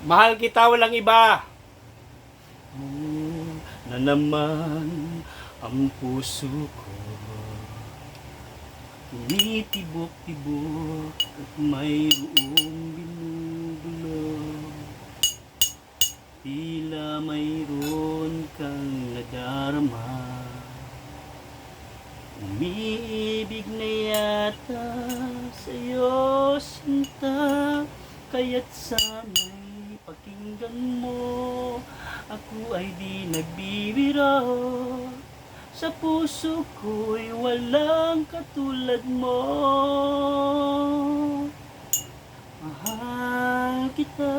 Mahal kita, walang iba. Na naman ang puso ko, tumitibok-tibok at mayroong binubulong. Tila mayroon kang nadarama, umiibig na yata sa'yo sinta. Kaya't sana'y pakinggan mo, ako ay di nagbibiro. Sa puso ko'y walang katulad mo. Mahal kita,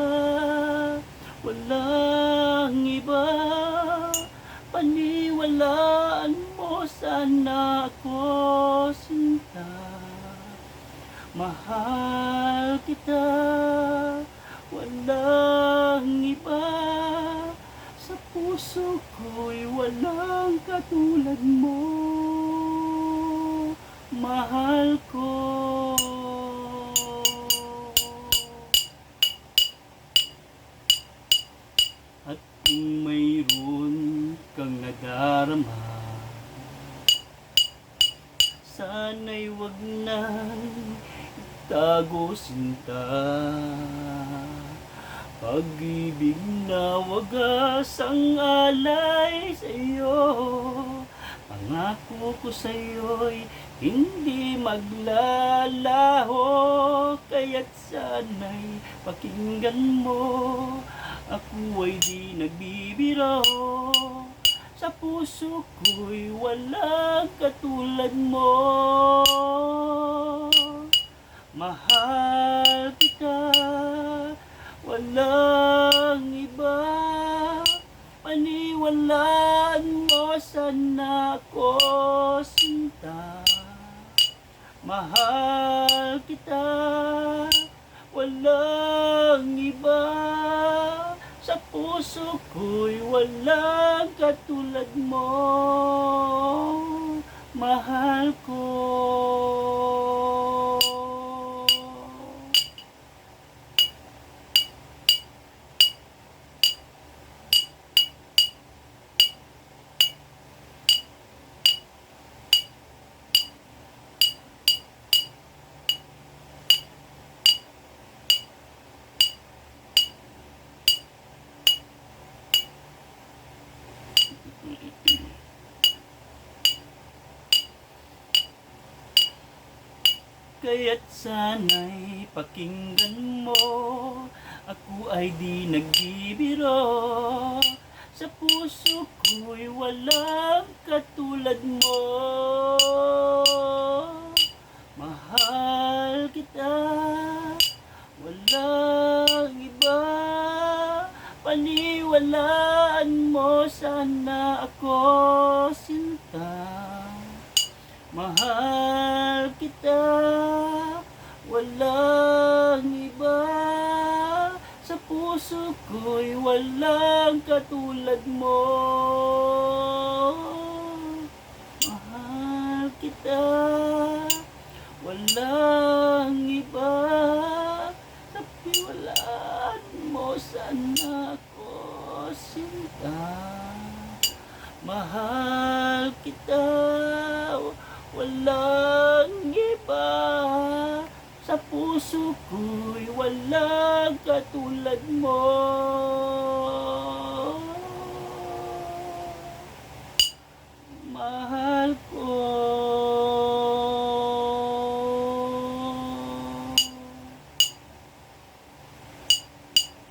walang iba. Paniwalaan mo sana ako sinta. Mahal kita, walang iba. Sa puso ko'y walang katulad mo. Mahal ko. At kung mayroon kang nadarama, sana'y wag nang itago sinta. Pag-ibig na wagas ang alay sa'yo, pangako ko sa'yo'y hindi maglalaho. Kaya't sana'y pakinggan mo, ako ay di nagbibiro. Sa puso ko'y walang katulad mo. Mahal kita, walang iba. Paniwalaan mo sana ako sinta. Mahal kita, walang iba. Sa puso ko'y walang katulad mo. Mahal ko. Kaya't sana'y pakinggan mo, ako ay di nagbibiro. Sa puso ko'y walang katulad mo. Mahal kita, walang iba. Paniwalaan mo sana ako sinta. Mahal kita, walang iba. Sa puso ko'y walang katulad mo. Mahal kita, walang iba. Sa piwalaan mo sana ako sinta. Mahal kita, walang iba. Sa puso ko'y walang katulad mo.